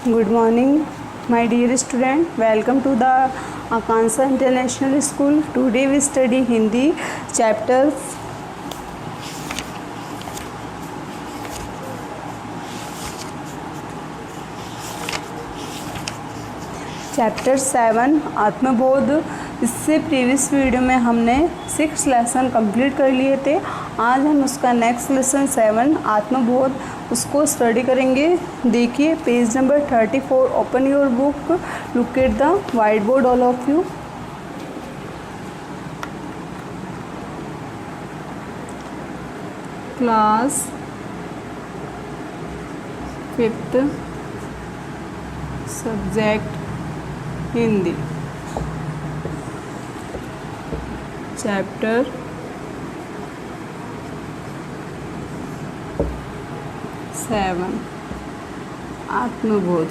Good morning, my dear student. Welcome to the Akansa International School. Today we study Hindi chapter 7 आत्मबोध। इससे previous video में हमने 6 lesson complete कर लिए थे। आज हम उसका नेक्स्ट लेसन 7 आत्मबोध उसको स्टडी करेंगे। देखिए page number 34। Open your book, look at the white board all of you. Class 5th subject Hindi, chapter 7 आत्मबोध।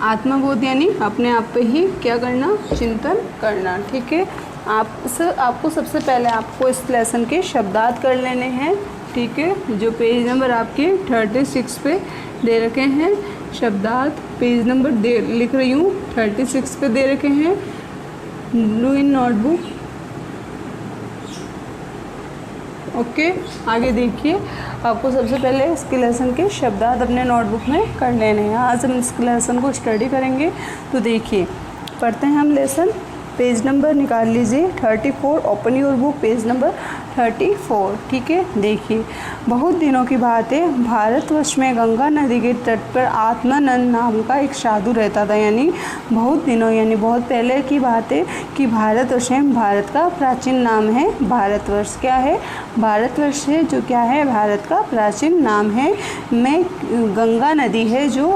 आत्मबोध यानी अपने आप पे ही क्या करना, चिंतन करना। ठीक है, आपको सबसे पहले आपको इस लेसन के शब्दार्थ कर लेने हैं। ठीक है, जो पेज नंबर आपके 36 पे दे रखे हैं शब्दार्थ, पेज नंबर लिख रही हूँ 36 पे दे रखे हैं। Do in notebook. ओके, आगे देखिए, आपको सबसे पहले इसके लेसन के शब्दार्थ अपने नोटबुक में कर लेने हैं। आज हम इस लेसन को स्टडी करेंगे। तो देखिए पढ़ते हैं हम लेसन। पेज नंबर निकाल लीजिए 34। Open your book, page number 34। ठीक है, देखिए बहुत दिनों की बात है, भारतवर्ष में गंगा नदी के तट पर आत्मानंद नाम का एक साधु रहता था। यानी बहुत दिनों यानी बहुत पहले की बात है कि भारतवर्ष में, भारत का प्राचीन नाम है भारतवर्ष। क्या है? भारतवर्ष है, जो क्या है, भारत का प्राचीन नाम है। में गंगा नदी है जो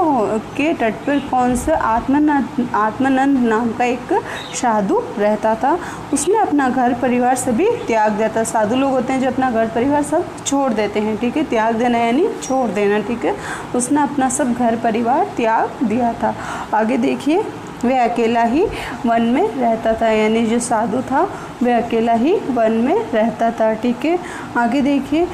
के तट पर कौन सा आत्मानंद नाम का एक साधु रहता था। उसने अपना घर परिवार सभी त्याग दिया था। साधु लोग होते हैं जो अपना घर परिवार सब छोड़ देते हैं। ठीक है, त्याग देना यानी छोड़ देना। ठीक है, उसने अपना सब घर परिवार त्याग दिया था। आगे देखिए, वह अकेला ही वन में रहता था। यानी जो साधु था वह अकेला ही वन में रहता था। ठीक है, आगे देखिए,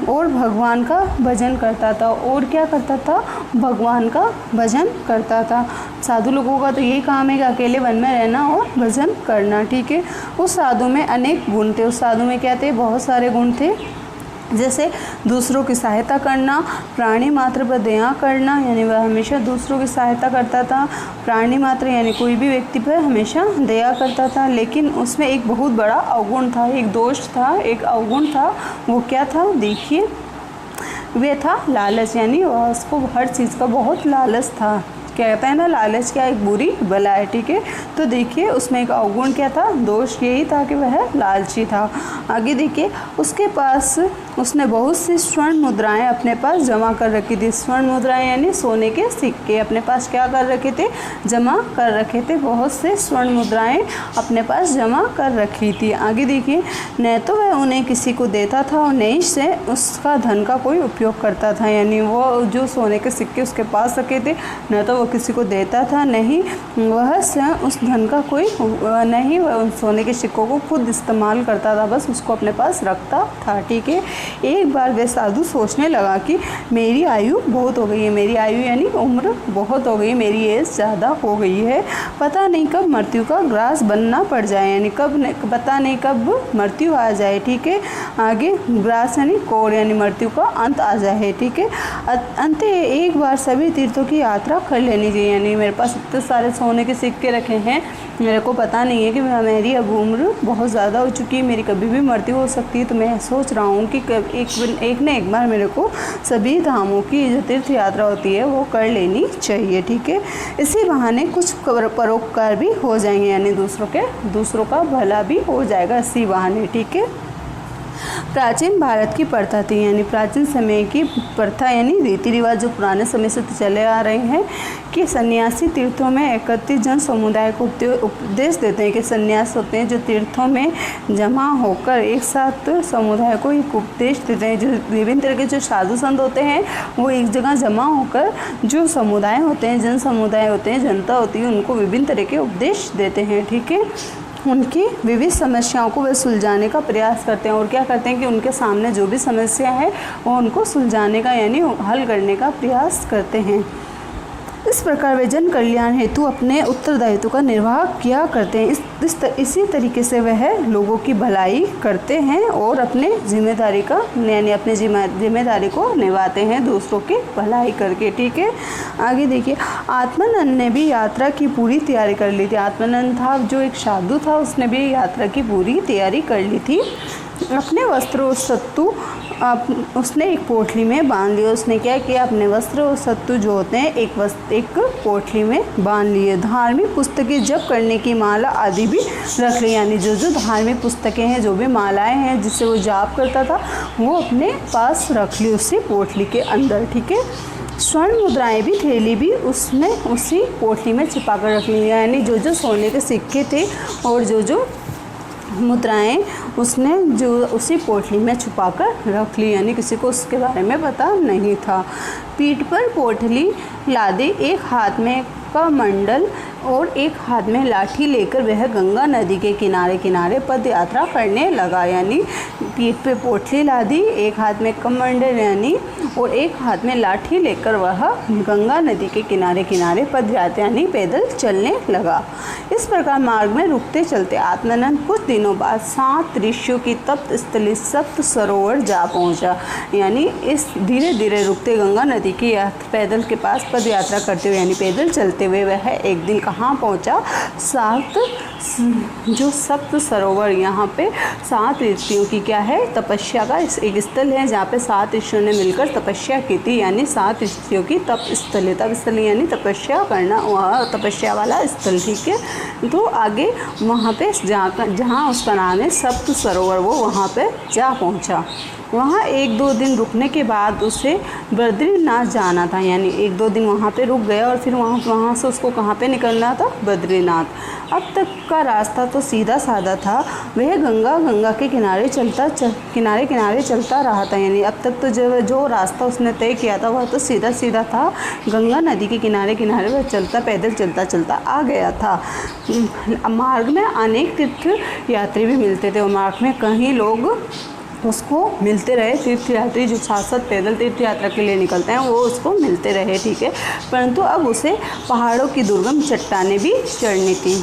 और भगवान का भजन करता था। और क्या करता था? भगवान का भजन करता था। साधु लोगों का तो यही काम है कि अकेले वन में रहना और भजन करना। ठीक है, उस साधु में अनेक गुण थे। उस साधु में क्या थे? बहुत सारे गुण थे, जैसे दूसरों की सहायता करना, प्राणी मात्र पर दया करना, यानी वह हमेशा दूसरों की सहायता करता था। प्राणी मात्र यानी कोई भी व्यक्ति पर हमेशा दया करता था। लेकिन उसमें एक बहुत बड़ा अवगुण था, एक दोष था, एक अवगुण था। वो क्या था? देखिए, वह था लालच। यानी उसको हर चीज़ का बहुत लालच था। क्या कहते हैं ना, लालच क्या एक बुरी बला है। ठीक है, तो देखिए उसमें एक अवगुण क्या था? दोष यही था कि वह लालची था। आगे देखिए, उसके पास उसने बहुत सी स्वर्ण मुद्राएं अपने पास जमा कर रखी थी। स्वर्ण मुद्राएं यानी सोने के सिक्के अपने पास क्या कर रखे थे? जमा कर रखे थे। बहुत से स्वर्ण मुद्राएं अपने पास जमा कर रखी थी। आगे देखिए, न तो वह उन्हें किसी को देता था और न ही से उसका धन का कोई उपयोग करता था। यानी वो जो सोने के सिक्के उसके पास रखे थे, न तो वो किसी को देता था, नहीं वह स्वयं उस धन का कोई, नहीं वह उन सोने के सिक्कों को खुद इस्तेमाल करता था, बस उसको अपने पास रखता था। ठीक है, एक बार वह साधु सोचने लगा कि मेरी आयु बहुत हो गई है। मेरी आयु यानी उम्र बहुत हो गई, मेरी एज ज़्यादा हो गई है। पता नहीं कब मृत्यु का ग्रास बनना पड़ जाए, यानी पता नहीं कब मृत्यु आ जाए। ठीक है, आगे ग्रास यानी कोड़, यानी मृत्यु का अंत आ जाए। ठीक है, अंत एक बार सभी तीर्थों की यात्रा कर लेनी चाहिए। यानी मेरे पास इतने सारे सोने के सिक्के रखे हैं, मेरे को पता नहीं है कि मेरी अब उम्र बहुत ज़्यादा हो चुकी है, मेरी कभी भी मृत्यु हो सकती है। तो मैं सोच रहा हूँ कि एक न एक बार मेरे को सभी धामों की जो तीर्थ यात्रा होती है वो कर लेनी चाहिए। ठीक है, इसी बहाने कुछ परोपकार भी हो जाएंगे, यानी दूसरों का भला भी हो जाएगा इसी बहाने। ठीक है, प्राचीन भारत की प्रथा थी, यानी प्राचीन समय की प्रथा यानी रीति रिवाज जो पुराने समय से चले आ रहे हैं कि सन्यासी तीर्थों में एकत्रित जन समुदाय को उपदेश देते हैं कि सन्यास होते हैं जो तीर्थों में जमा होकर एक साथ समुदाय को एक उपदेश देते हैं। जो विभिन्न तरह के जो साधु संत होते हैं वो एक जगह जमा होकर जो समुदाय होते हैं, जन समुदाय होते हैं, जनता होती है, उनको विभिन्न तरह के उपदेश देते हैं। ठीक है, उनकी विविध समस्याओं को वे सुलझाने का प्रयास करते हैं। और क्या करते हैं कि उनके सामने जो भी समस्या है वो उनको सुलझाने का यानी हल करने का प्रयास करते हैं। इस प्रकार वे जन कल्याण हेतु अपने उत्तरदायित्व का निर्वाह किया करते हैं। इसी तरीके से वह लोगों की भलाई करते हैं और अपने जिम्मेदारी का यानी अपनी जिम्मेदारी को निभाते हैं दूसरों की भलाई करके। ठीक है, आगे देखिए, आत्मानंद ने भी यात्रा की पूरी तैयारी कर ली थी। आत्मानंद था जो एक साधु था, उसने भी यात्रा की पूरी तैयारी कर ली थी। अपने वस्त्र और सत्तू उसने एक पोटली में बांध लिया। उसने क्या किया, अपने वस्त्र और सत्तू जो होते हैं एक पोटली में बांध लिए। धार्मिक पुस्तकें जप करने की माला आदि भी रख ली, यानी जो धार्मिक पुस्तकें हैं, जो भी मालाएं हैं जिससे वो जाप करता था, वो अपने पास रख ली उसी पोटली के अंदर। ठीक है, स्वर्ण मुद्राएं भी थैली भी उसने उसी पोटली में छिपा कर रख लिया, यानी जो सोने के सिक्के थे और जो मुद्राएं उसने जो उसी पोटली में छुपा कर रख ली, यानी किसी को उसके बारे में पता नहीं था। पीठ पर पोटली लादे, एक हाथ में कमंडल और एक हाथ में लाठी लेकर वह गंगा नदी के किनारे किनारे पद यात्रा करने लगा। यानी पीठ पे पोटली लादी, एक हाथ में कमंडल यानी और एक हाथ में लाठी लेकर वह गंगा नदी के किनारे किनारे पद यात्रा यानी पैदल चलने लगा। इस प्रकार मार्ग में रुकते चलते आत्मानंद कुछ दिनों बाद 7 ऋषियों की तप्त स्थली सप्त सरोवर जा पहुंचा। यानी इस धीरे धीरे रुकते गंगा नदी की पैदल के पास पद यात्रा करते हुए यानी पैदल चलते हुए वह एक दिन कहाँ पहुंचा, सप्त सरोवर, यहाँ पे 7 ऋषियों की क्या है, तपस्या का एक स्थल है जहाँ पे 7 ऋषियों ने मिलकर तपस्या की थी। यानी 7 ऋषियों की तप स्थल यानी तपस्या करना, वह तपस्या वाला स्थल। ठीक है, तो आगे वहाँ पे जहाँ उसका नाम है सप्त सरोवर, वो वहाँ पे जा पहुँचा। वहाँ 1-2 दिन रुकने के बाद उसे बद्रीनाथ जाना था। यानी 1-2 दिन वहाँ पे रुक गया और फिर वहाँ से उसको कहाँ पे निकलना था, बद्रीनाथ। अब तक का रास्ता तो सीधा साधा था। वह गंगा के किनारे चलता रहा था। यानी अब तक तो जो रास्ता उसने तय किया था वह तो सीधा सीधा था। गंगा नदी के किनारे किनारे वह पैदल चलता आ गया था। मार्ग में अनेक तीर्थ यात्री भी मिलते थे और मार्ग में कई लोग उसको मिलते रहे। तीर्थ यात्री जो साथ पैदल तीर्थ यात्रा के लिए निकलते हैं वो उसको मिलते रहे। ठीक है, परंतु अब उसे पहाड़ों की दुर्गम चट्टानें भी चढ़नी थी।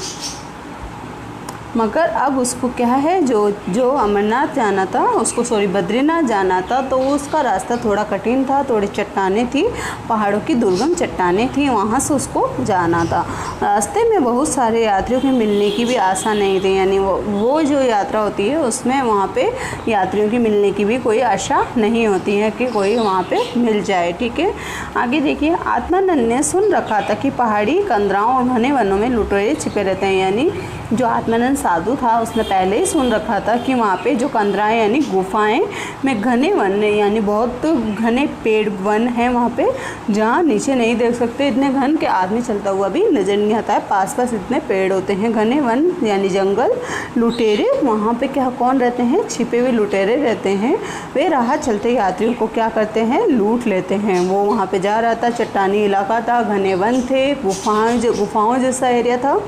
मगर अब उसको क्या है, जो अमरनाथ जाना था उसको बद्रीनाथ जाना था, तो उसका रास्ता थोड़ा कठिन था, थोड़ी चट्टानें थी, पहाड़ों की दुर्गम चट्टानें थी, वहाँ से उसको जाना था। रास्ते में बहुत सारे यात्रियों के मिलने की भी आशा नहीं थी। यानी वो जो यात्रा होती है उसमें वहाँ पे यात्रियों की मिलने की भी कोई आशा नहीं होती है कि कोई वहाँ पे मिल जाए। ठीक है, आगे देखिए, आत्मानंद ने सुन रखा था कि पहाड़ी कंदराओं और घने वनों में लुटेरे छिपे रहते हैं। यानी जो आत्मानंद साधु था उसने पहले ही सुन रखा था कि वहाँ पे जो कंदराएं यानी गुफाएं में घने वन यानी बहुत घने पेड़ वन हैं वहाँ पे, जहाँ नीचे नहीं देख सकते, इतने घन के आदमी चलता हुआ भी नज़र नहीं आता है। पास इतने पेड़ होते हैं, घने वन यानी जंगल। लुटेरे वहाँ पे कौन रहते हैं, छिपे हुए लुटेरे रहते हैं। वे राह चलते यात्रियों को क्या करते हैं, लूट लेते हैं। वो वहाँ पे जा रहा था, चट्टानी इलाका था, घने वन थे, गुफाओं जैसा एरिया था।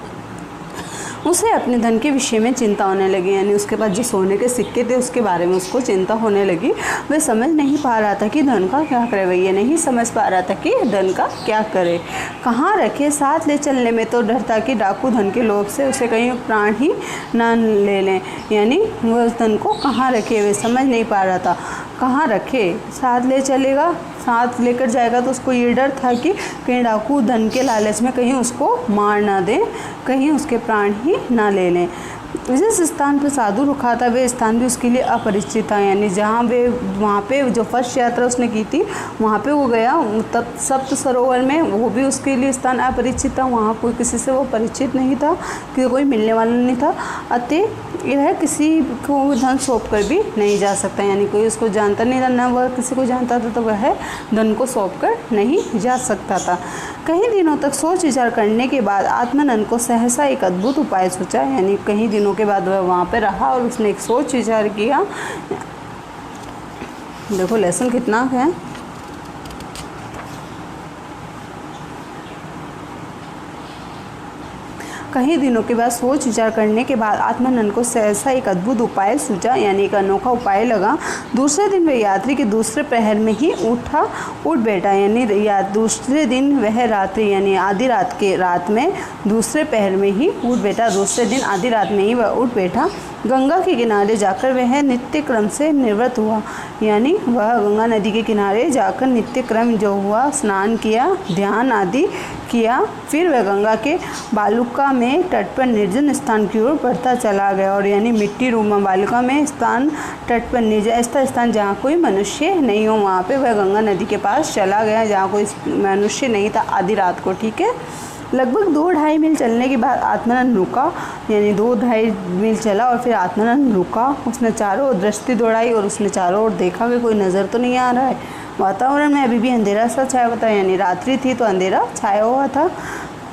उसे अपने धन के विषय में चिंता होने लगी। यानी उसके पास जो सोने के सिक्के थे उसके बारे में उसको चिंता होने लगी। वह समझ नहीं पा रहा था कि धन का क्या करे, वह ये नहीं समझ पा रहा था कि धन का क्या करे, कहाँ रखे। साथ ले चलने में तो डर था कि डाकू धन के लोभ से उसे कहीं प्राण ही ना ले लें। यानी वह उस धन को कहाँ रखे, वह समझ नहीं पा रहा था कहाँ रखे। साथ ले चलेगा, साथ लेकर जाएगा तो उसको ये डर था कि कहीं डाकू धन के लालच में कहीं उसको मार ना दें, कहीं उसके प्राण ही ना ले लें। जिस स्थान पर साधु रुका था वे स्थान भी उसके लिए अपरिचित था। यानी वहाँ पे जो फर्स्ट यात्रा उसने की थी वहाँ पे वो गया, तब सप्त सरोवर में, वो भी उसके लिए स्थान अपरिचित था। वहाँ कोई किसी से वो परिचित नहीं था, कि कोई मिलने वाला नहीं था। अतः यह किसी को धन सौंप कर भी नहीं जा सकता। यानी कोई उसको जानता नहीं था, न वह किसी को जानता था, तो वह धन को सौंप कर नहीं जा सकता था। कई दिनों तक सोच विचार करने के बाद आत्मानंद को सहसा एक अद्भुत उपाय सोचा। यानी कई दिनों के बाद वह वहाँ पे रहा और उसने एक सोच विचार किया। देखो लेसन कितना है। कई दिनों के बाद सोच विचार करने के बाद आत्मानंद को सहसा एक अद्भुत उपाय सूझा, यानी एक अनोखा उपाय लगा। दूसरे दिन वह यात्री के दूसरे प्रहर में ही उठ बैठा, यानी दूसरे दिन वह रात्रि यानी आधी रात में दूसरे पहर में ही उठ बैठा। दूसरे दिन आधी रात में ही वह उठ बैठा। गंगा के किनारे जाकर वह नित्य क्रम से निवृत्त हुआ, यानी वह गंगा नदी के किनारे जाकर नित्य क्रम जो हुआ, स्नान किया, ध्यान आदि किया। फिर वह गंगा के बालुका में तट पर निर्जन स्थान की ओर बढ़ता चला गया, और यानी मिट्टी रूमा बालुका में स्थान तट पर निर्जन ऐसा स्थान जहाँ कोई मनुष्य नहीं हो, वहाँ पे वह गंगा नदी के पास चला गया जहाँ कोई मनुष्य नहीं था आधी रात को। ठीक है, लगभग 2-2.5 मील चलने के बाद आत्मानंद रुका, यानी 2-2.5 मील चला और फिर आत्मानंद रुका। उसने चारों ओर दृष्टि दौड़ाई और उसने चारों ओर देखा कि कोई नज़र तो नहीं आ रहा है। वातावरण में अभी भी अंधेरा सा छाया हुआ था, यानी रात्रि थी तो अंधेरा छाया हुआ था।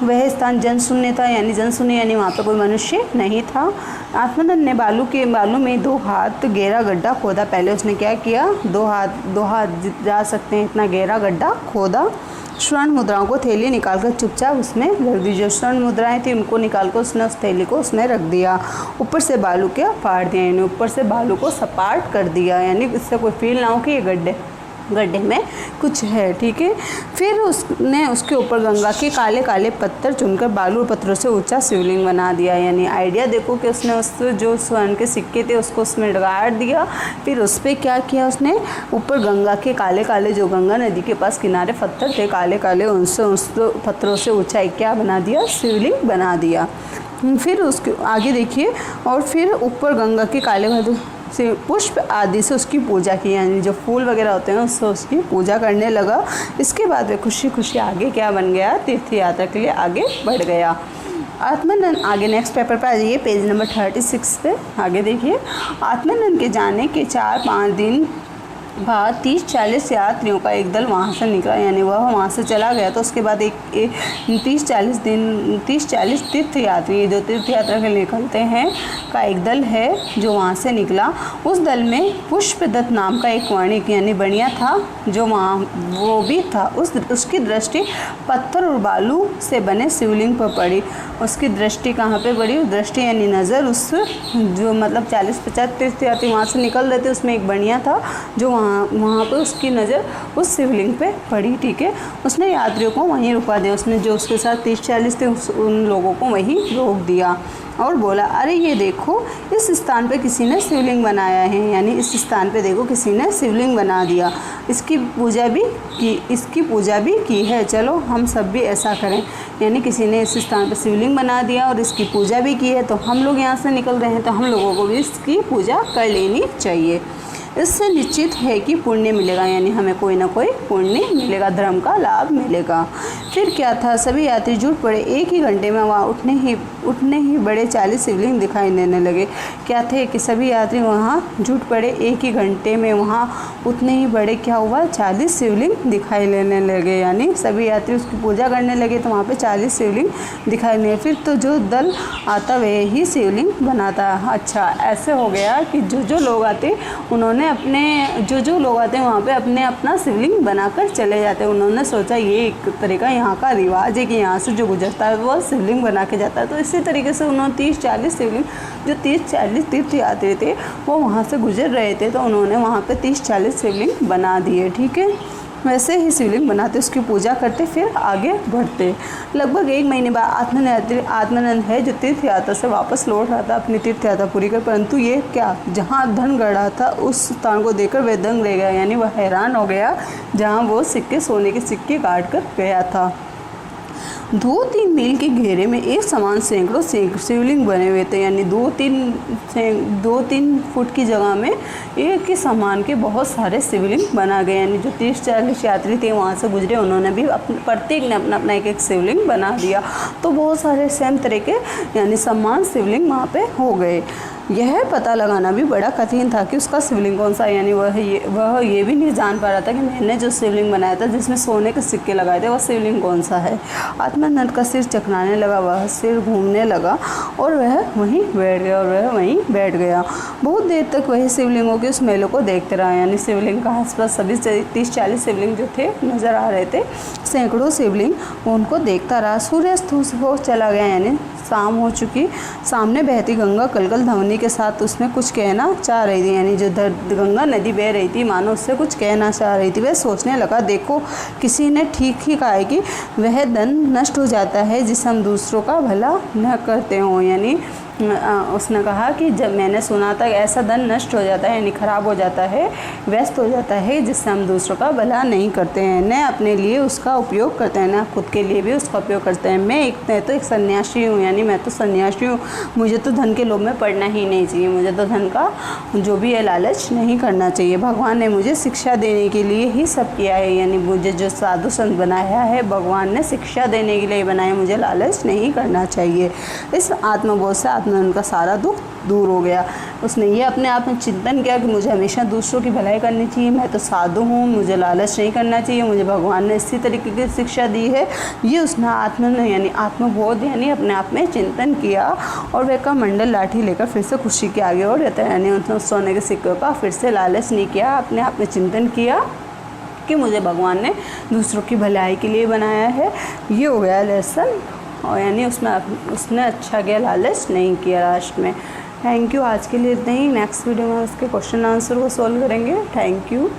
वह स्थान जनशून्य था, यानी जनशून्य यानी वहाँ पर कोई मनुष्य नहीं था। आत्मानंद ने बालू में 2 हाथ गहरा गड्ढा खोदा। पहले उसने क्या किया, 2 हाथ जा सकते हैं इतना गहरा गड्ढा खोदा। स्वर्ण मुद्राओं को थैली निकालकर चुपचाप उसमें रख दी। जो स्वर्ण मुद्राएं थी उनको निकालकर उसने उस थैली को उसमें रख दिया। ऊपर से बालू क्या फाड़ दिया, यानी ऊपर से बालू को सपाट कर दिया, यानी इससे कोई फील ना हो कि ये गड्ढे में कुछ है। ठीक है, फिर उसने उसके ऊपर गंगा के काले काले पत्थर चुनकर बालू पत्थरों से ऊंचा शिवलिंग बना दिया। यानी आइडिया देखो कि उसने उस जो स्वर्ण के सिक्के थे उसको उसमें गाड़ दिया। फिर उस पर क्या किया, उसने ऊपर गंगा के काले काले जो गंगा नदी के पास किनारे पत्थर थे काले काले, उनसे उस पत्थरों से ऊंचा एक क्या बना दिया, शिवलिंग बना दिया। फिर उसके आगे देखिए, और फिर ऊपर गंगा के काले से पुष्प आदि से उसकी पूजा की, यानी जो फूल वगैरह होते हैं उससे उसकी पूजा करने लगा। इसके बाद वह खुशी खुशी आगे क्या बन गया, तीर्थ यात्रा के लिए आगे बढ़ गया। आत्मानंद आगे नेक्स्ट पेपर पे आ जाइए, पेज नंबर 36 पे आगे देखिए। आत्मानंद के जाने के 4-5 दिन बाद 30-40 यात्रियों का एक दल वहाँ से निकला, यानी वह वहाँ से चला गया। तो उसके बाद एक 30-40 तीर्थ यात्री जो तीर्थ यात्रा के लिए निकलते हैं का एक दल है जो वहाँ से निकला। उस दल में पुष्पदत्त नाम का एक वणिक यानी बनिया था जो वहाँ वो भी था। उसकी दृष्टि पत्थर और बालू से बने शिवलिंग पर पड़ी। उसकी दृष्टि कहाँ पे पड़ी, दृष्टि यानी नज़र उस जो मतलब 40-50 तीर्थ यात्री वहाँ से निकल रहे थे, उसमें एक बनिया था जो वहाँ पे उसकी नज़र उस शिवलिंग पे पड़ी। ठीक है, उसने यात्रियों को वहीं रुका दिया। उसने जो उसके साथ 30-40 थे उन लोगों को वहीं रोक दिया और बोला, अरे ये देखो इस स्थान पे किसी ने शिवलिंग बनाया है, यानी इस स्थान पे देखो किसी ने शिवलिंग बना दिया, इसकी पूजा भी की है, चलो हम सब भी ऐसा करें। यानी किसी ने इस स्थान पे शिवलिंग बना दिया और इसकी पूजा भी की है, तो हम लोग यहाँ से निकल रहे हैं तो हम लोगों को भी इसकी पूजा कर लेनी चाहिए। इससे निश्चित है कि पुण्य मिलेगा, यानी हमें कोई ना कोई पुण्य मिलेगा, धर्म का लाभ मिलेगा। फिर क्या था, सभी यात्री जुट पड़े। एक ही घंटे में वहाँ उठने ही बड़े 40 शिवलिंग दिखाई देने लगे। क्या थे कि सभी यात्री वहाँ जुट पड़े, एक ही घंटे में वहाँ उतने ही बड़े क्या हुआ 40 शिवलिंग दिखाई देने लगे, यानी सभी यात्री उसकी पूजा करने लगे तो वहाँ पे 40 शिवलिंग दिखाई देने। फिर तो जो दल आता वह ही शिवलिंग बनाता। अच्छा, ऐसे हो गया कि जो लोग आते उन्होंने जो लोग आते हैं वहाँ पे अपना शिवलिंग बनाकर चले जाते हैं। उन्होंने सोचा ये एक तरीका यहाँ का रिवाज है कि यहाँ से जो गुजरता है वो शिवलिंग बना के जाता है। तो इसी तरीके से उन्होंने 30-40 शिवलिंग जो 30-40 तीर्थ यात्री थे वो वहाँ से गुजर रहे थे, तो उन्होंने वहाँ पे 30-40 शिवलिंग बना दिए। ठीक है, वैसे ही शिवलिंग बनाते, उसकी पूजा करते, फिर आगे बढ़ते। लगभग 1 महीने बाद आत्मानंद है जो तीर्थ यात्रा से वापस लौट रहा था अपनी तीर्थ यात्रा पूरी कर, परंतु ये क्या जहाँ धन गढ़ा था उस स्थान को देखकर वह दंग रह गया, यानी वह हैरान हो गया जहाँ वो सोने के सिक्के काट कर गया था। 2-3 मील के घेरे में एक समान सैकड़ों शिवलिंग बने हुए थे, यानी 2-3 फुट की जगह में एक ही समान के बहुत सारे शिवलिंग बना गए। यानी जो 30-40 यात्री थे वहाँ से गुजरे उन्होंने भी प्रत्येक ने अपना एक शिवलिंग बना दिया, तो बहुत सारे सेम तरह के यानी समान शिवलिंग वहाँ पे हो गए। यह पता लगाना भी बड़ा कठिन था कि उसका शिवलिंग कौन सा, यानी वह ये भी नहीं जान पा रहा था कि मैंने जो शिवलिंग बनाया था जिसमें सोने के सिक्के लगाए थे वह शिवलिंग कौन सा है। आत्मानंद का सिर चकराने लगा, वह सिर घूमने लगा और वह वहीं बैठ गया। बहुत देर तक वही शिवलिंगों के उस मेलों को देखते रहा, यानी शिवलिंग का आसपास सभी 30-40 शिवलिंग जो थे नज़र आ रहे थे, सैकड़ों शिवलिंग उनको देखता रहा। सूर्यास्त हो चला गया, यानी शाम हो चुकी, सामने बहती गंगा कलकल ध्वनि के साथ उसमें कुछ कहना चाह रही थी, यानी जो गंगा नदी बह रही थी मानो उससे कुछ कहना चाह रही थी। वह सोचने लगा, देखो किसी ने ठीक ही कहा है कि वह धन नष्ट हो जाता है जिससे हम दूसरों का भला न करते हों। यानी उसने कहा कि जब मैंने सुना था ऐसा धन नष्ट हो जाता है, यानी ख़राब हो जाता है, व्यस्त हो जाता है, जिससे हम दूसरों का भला नहीं करते हैं, न अपने लिए उसका उपयोग करते हैं, न खुद के लिए भी उसका उपयोग करते हैं। मैं तो एक सन्यासी हूँ, यानी मैं तो सन्यासी हूँ, मुझे तो धन के लोभ में पड़ना ही नहीं चाहिए, मुझे तो धन का जो भी है लालच नहीं करना चाहिए। भगवान ने मुझे शिक्षा देने के लिए ही सब किया है, यानी मुझे जो साधु संत बनाया है भगवान ने शिक्षा देने के लिए बनाया, मुझे लालच नहीं करना चाहिए। इस आत्मबोध से उनका सारा दुख दूर हो गया। उसने ये अपने आप में चिंतन किया कि मुझे हमेशा दूसरों की भलाई करनी चाहिए, मैं तो साधु हूँ, मुझे लालच नहीं करना चाहिए, मुझे भगवान ने इसी तरीके की शिक्षा दी है। ये उसने आत्मबोध यानी अपने आप में चिंतन किया और वह का मंडल लाठी लेकर फिर से खुशी के आगे और रहता है, यानी उसने सोने के सिक्कों का फिर से लालच नहीं किया, अपने आप में चिंतन किया कि मुझे भगवान ने दूसरों की भलाई के लिए बनाया है। ये हो गया लेसन, और यानी उसने अच्छा किया, लालच नहीं किया लास्ट में। Thank you. आज के लिए इतना ही। नेक्स्ट वीडियो में उसके क्वेश्चन आंसर को सॉल्व करेंगे। Thank you.